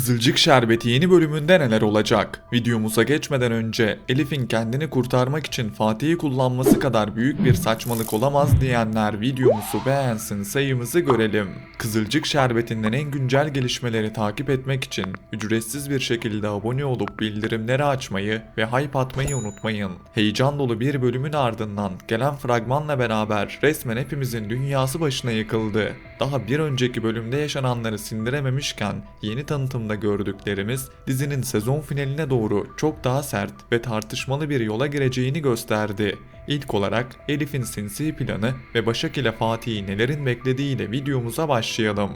Kızılcık Şerbeti yeni bölümünde neler olacak? Videomuza geçmeden önce Elif'in kendini kurtarmak için Fatih'i kullanması kadar büyük bir saçmalık olamaz diyenler videomuzu beğensin, sayımızı görelim. Kızılcık Şerbeti'nden en güncel gelişmeleri takip etmek için ücretsiz bir şekilde abone olup bildirimleri açmayı ve hype atmayı unutmayın. Heyecan dolu bir bölümün ardından gelen fragmanla beraber resmen hepimizin dünyası başına yıkıldı. Daha bir önceki bölümde yaşananları sindirememişken yeni tanıtımda gördüklerimiz dizinin sezon finaline doğru çok daha sert ve tartışmalı bir yola gireceğini gösterdi. İlk olarak Elif'in sinsi planı ve Başak ile Fatih'i nelerin beklediğiyle videomuza başlayalım.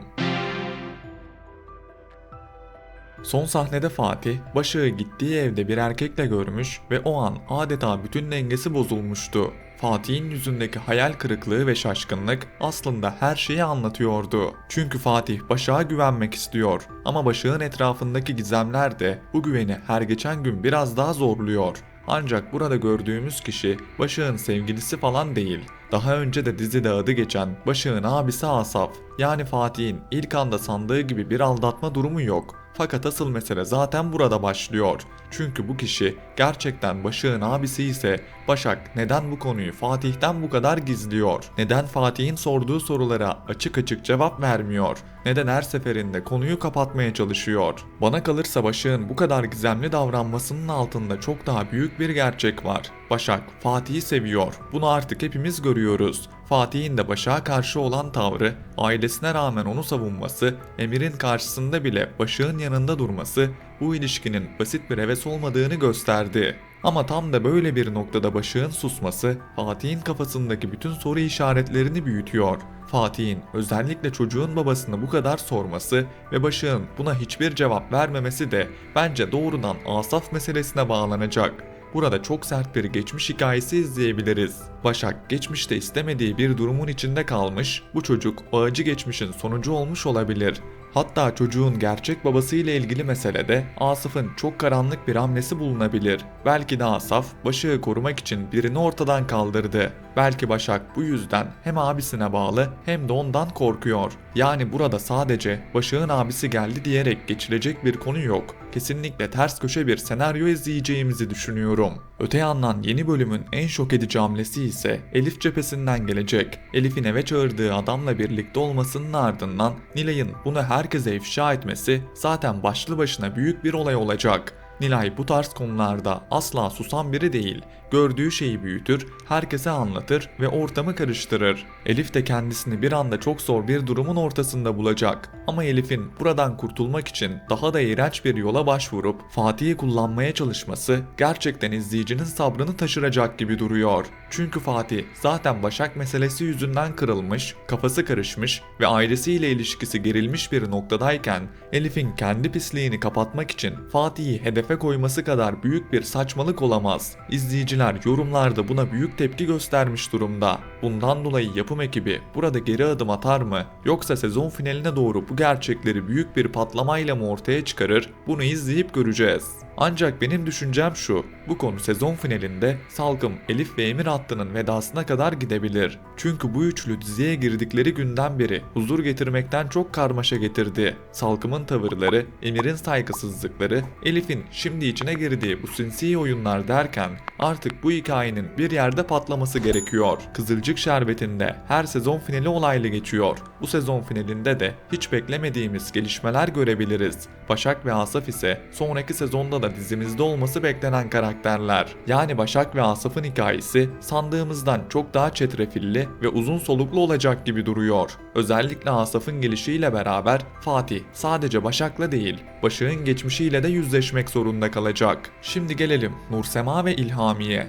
Son sahnede Fatih, Başak'ı gittiği evde bir erkekle görmüş ve o an adeta bütün dengesi bozulmuştu. Fatih'in yüzündeki hayal kırıklığı ve şaşkınlık aslında her şeyi anlatıyordu. Çünkü Fatih Başak'a güvenmek istiyor ama Başak'ın etrafındaki gizemler de bu güveni her geçen gün biraz daha zorluyor. Ancak burada gördüğümüz kişi Başak'ın sevgilisi falan değil. Daha önce de dizide adı geçen Başak'ın abisi Asaf. Yani Fatih'in ilk anda sandığı gibi bir aldatma durumu yok. Fakat asıl mesele zaten burada başlıyor. Çünkü bu kişi gerçekten Başak'ın abisi ise Başak neden bu konuyu Fatih'ten bu kadar gizliyor? Neden Fatih'in sorduğu sorulara açık açık cevap vermiyor? Neden her seferinde konuyu kapatmaya çalışıyor? Bana kalırsa Başak'ın bu kadar gizemli davranmasının altında çok daha büyük bir gerçek var. Başak Fatih'i seviyor. Bunu artık hepimiz görüyoruz. Fatih'in de Başak'a karşı olan tavrı, ailesine rağmen onu savunması, Emir'in karşısında bile Başak'ın yanında durması bu ilişkinin basit bir heves olmadığını gösterdi. Ama tam da böyle bir noktada Başak'ın susması, Fatih'in kafasındaki bütün soru işaretlerini büyütüyor. Fatih'in özellikle çocuğun babasını bu kadar sorması ve Başak'ın buna hiçbir cevap vermemesi de bence doğrudan Asaf meselesine bağlanacak. Burada çok sert bir geçmiş hikayesi izleyebiliriz. Başak geçmişte istemediği bir durumun içinde kalmış, bu çocuk o acı geçmişin sonucu olmuş olabilir. Hatta çocuğun gerçek babasıyla ilgili meselede Asaf'ın çok karanlık bir hamlesi bulunabilir. Belki de Asaf Başak'ı korumak için birini ortadan kaldırdı. Belki Başak bu yüzden hem abisine bağlı hem de ondan korkuyor. Yani burada sadece Başak'ın abisi geldi diyerek geçilecek bir konu yok. Kesinlikle ters köşe bir senaryo izleyeceğimizi düşünüyorum. Öte yandan yeni bölümün en şok edici hamlesi ise Elif cephesinden gelecek. Elif'in eve çağırdığı adamla birlikte olmasının ardından Nilay'ın bunu herkese ifşa etmesi zaten başlı başına büyük bir olay olacak. Nilay bu tarz konularda asla susan biri değil. Gördüğü şeyi büyütür, herkese anlatır ve ortamı karıştırır. Elif de kendisini bir anda çok zor bir durumun ortasında bulacak. Ama Elif'in buradan kurtulmak için daha da iğrenç bir yola başvurup Fatih'i kullanmaya çalışması gerçekten izleyicinin sabrını taşıracak gibi duruyor. Çünkü Fatih zaten Başak meselesi yüzünden kırılmış, kafası karışmış ve ailesiyle ilişkisi gerilmiş bir noktadayken Elif'in kendi pisliğini kapatmak için Fatih'i hedefe koyması kadar büyük bir saçmalık olamaz. İzleyiciler yorumlarda buna büyük tepki göstermiş durumda. Bundan dolayı yapım ekibi burada geri adım atar mı? Yoksa sezon finaline doğru bu gerçekleri büyük bir patlamayla mı ortaya çıkarır? Bunu izleyip göreceğiz. Ancak benim düşüncem şu, bu konu sezon finalinde Salkım, Elif ve Emir hattının vedasına kadar gidebilir. Çünkü bu üçlü diziye girdikleri günden beri huzur getirmekten çok karmaşa getirdi. Salkım'ın tavırları, Emir'in saygısızlıkları, Elif'in şimdi içine girdiği bu sinsi oyunlar derken artık bu hikayenin bir yerde patlaması gerekiyor. Kızılcık Şerbeti'nde her sezon finali olaylı geçiyor. Bu sezon finalinde de hiç beklemediğimiz gelişmeler görebiliriz. Başak ve Asaf ise sonraki sezonda da dizimizde olması beklenen karakterler. Yani Başak ve Asaf'ın hikayesi sandığımızdan çok daha çetrefilli ve uzun soluklu olacak gibi duruyor. Özellikle Asaf'ın gelişiyle beraber Fatih sadece Başak'la değil, Başak'ın geçmişiyle de yüzleşmek zorunda kalacak. Şimdi gelelim Nursema ve İlhami'ye.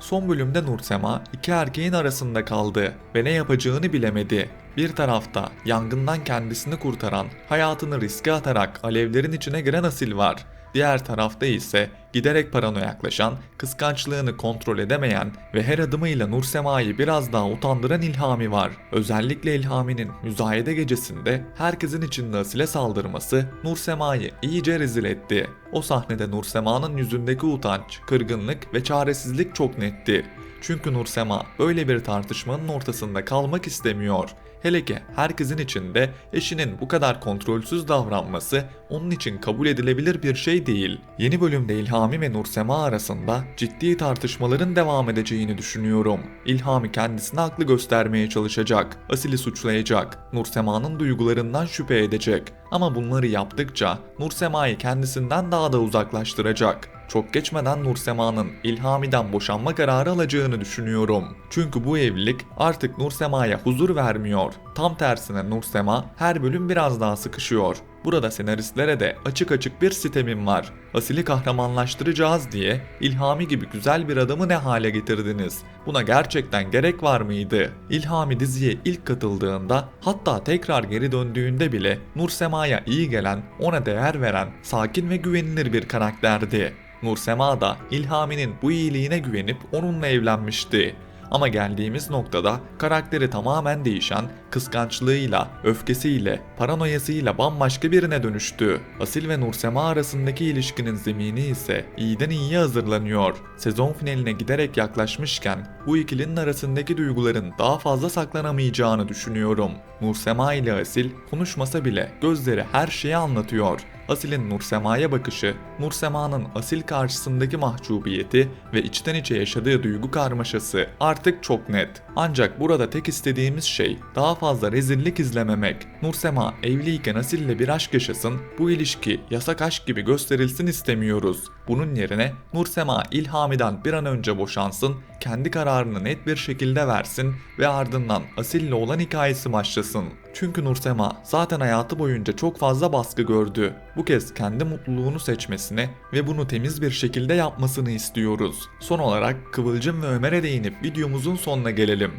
Son bölümde Nursema iki erkeğin arasında kaldı ve ne yapacağını bilemedi. Bir tarafta yangından kendisini kurtaran, hayatını riske atarak alevlerin içine giren Asil var. Diğer tarafta ise giderek paranoyaklaşan, kıskançlığını kontrol edemeyen ve her adımıyla Nursema'yı biraz daha utandıran İlhami var. Özellikle İlhami'nin müzayede gecesinde herkesin içinde Asil'e saldırması Nursema'yı iyice rezil etti. O sahnede Nursema'nın yüzündeki utanç, kırgınlık ve çaresizlik çok netti. Çünkü Nursema böyle bir tartışmanın ortasında kalmak istemiyor. Hele ki herkesin içinde eşinin bu kadar kontrolsüz davranması onun için kabul edilebilir bir şey değil. Yeni bölümde İlhami ve Nursema arasında ciddi tartışmaların devam edeceğini düşünüyorum. İlhami kendisine haklı göstermeye çalışacak, Asil'i suçlayacak, Nursema'nın duygularından şüphe edecek. Ama bunları yaptıkça Nursema'yı kendisinden daha da uzaklaştıracak. Çok geçmeden Nursema'nın İlhami'den boşanma kararı alacağını düşünüyorum. Çünkü bu evlilik artık Nursema'ya huzur vermiyor. Tam tersine Nursema her bölüm biraz daha sıkışıyor. Burada senaristlere de açık açık bir sitemim var. Asil'i kahramanlaştıracağız diye İlhami gibi güzel bir adamı ne hale getirdiniz? Buna gerçekten gerek var mıydı? İlhami diziye ilk katıldığında, hatta tekrar geri döndüğünde bile Nursema'ya iyi gelen, ona değer veren, sakin ve güvenilir bir karakterdi. Nursema da İlhami'nin bu iyiliğine güvenip onunla evlenmişti. Ama geldiğimiz noktada karakteri tamamen değişen, kıskançlığıyla, öfkesiyle, paranoyasıyla bambaşka birine dönüştü. Asil ve Nursema arasındaki ilişkinin zemini ise iyiden iyiye hazırlanıyor. Sezon finaline giderek yaklaşmışken bu ikilinin arasındaki duyguların daha fazla saklanamayacağını düşünüyorum. Nursema ile Asil konuşmasa bile gözleri her şeyi anlatıyor. Asil'in Nursema'ya bakışı, Nursema'nın Asil karşısındaki mahcubiyeti ve içten içe yaşadığı duygu karmaşası artık çok net. Ancak burada tek istediğimiz şey daha fazla rezillik izlememek. Nursema evliyken Asil'le bir aşk yaşasın, bu ilişki yasak aşk gibi gösterilsin istemiyoruz. Bunun yerine Nursema İlhami'den bir an önce boşansın, kendi kararını net bir şekilde versin ve ardından Asil'le olan hikayesi başlasın. Çünkü Nursema zaten hayatı boyunca çok fazla baskı gördü. Bu kez kendi mutluluğunu seçmesini ve bunu temiz bir şekilde yapmasını istiyoruz. Son olarak Kıvılcım ve Ömer'e değinip videomuzun sonuna gelelim.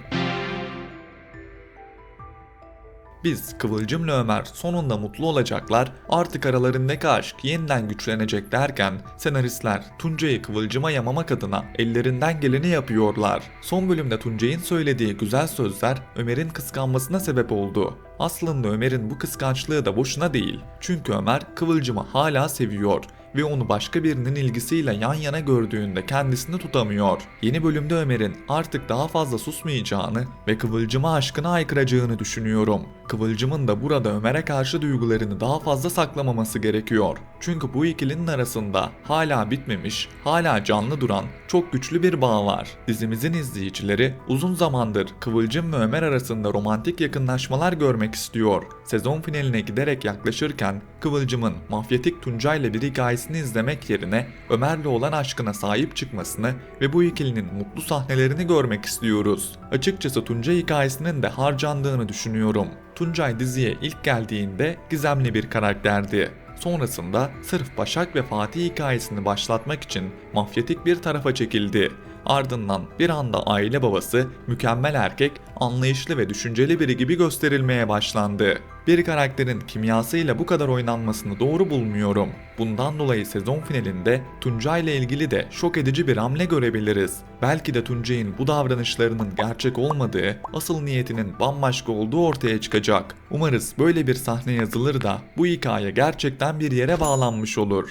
Biz Kıvılcım'la Ömer sonunda mutlu olacaklar, artık aralarındaki aşk yeniden güçlenecek derken senaristler Tuncay'ı Kıvılcım'a yamamak adına ellerinden geleni yapıyorlar. Son bölümde Tuncay'ın söylediği güzel sözler Ömer'in kıskanmasına sebep oldu. Aslında Ömer'in bu kıskançlığı da boşuna değil. Çünkü Ömer Kıvılcım'ı hala seviyor ve onu başka birinin ilgisiyle yan yana gördüğünde kendisini tutamıyor. Yeni bölümde Ömer'in artık daha fazla susmayacağını ve Kıvılcım'a aşkına haykıracağını düşünüyorum. Kıvılcım'ın da burada Ömer'e karşı duygularını daha fazla saklamaması gerekiyor. Çünkü bu ikilinin arasında hala bitmemiş, hala canlı duran çok güçlü bir bağ var. Dizimizin izleyicileri uzun zamandır Kıvılcım ve Ömer arasında romantik yakınlaşmalar görmek istiyor. Sezon finaline giderek yaklaşırken Kıvılcım'ın mafyatik Tuncay'la bir hikayesini izlemek yerine Ömer'le olan aşkına sahip çıkmasını ve bu ikilinin mutlu sahnelerini görmek istiyoruz. Açıkçası Tuncay hikayesinin de harcandığını düşünüyorum. Tuncay diziye ilk geldiğinde gizemli bir karakterdi. Sonrasında sırf Başak ve Fatih hikayesini başlatmak için mafyatik bir tarafa çekildi. Ardından bir anda aile babası, mükemmel erkek, anlayışlı ve düşünceli biri gibi gösterilmeye başlandı. Bir karakterin kimyasıyla bu kadar oynanmasını doğru bulmuyorum. Bundan dolayı sezon finalinde Tuncay ile ilgili de şok edici bir hamle görebiliriz. Belki de Tuncay'ın bu davranışlarının gerçek olmadığı, asıl niyetinin bambaşka olduğu ortaya çıkacak. Umarız böyle bir sahne yazılır da bu hikaye gerçekten bir yere bağlanmış olur.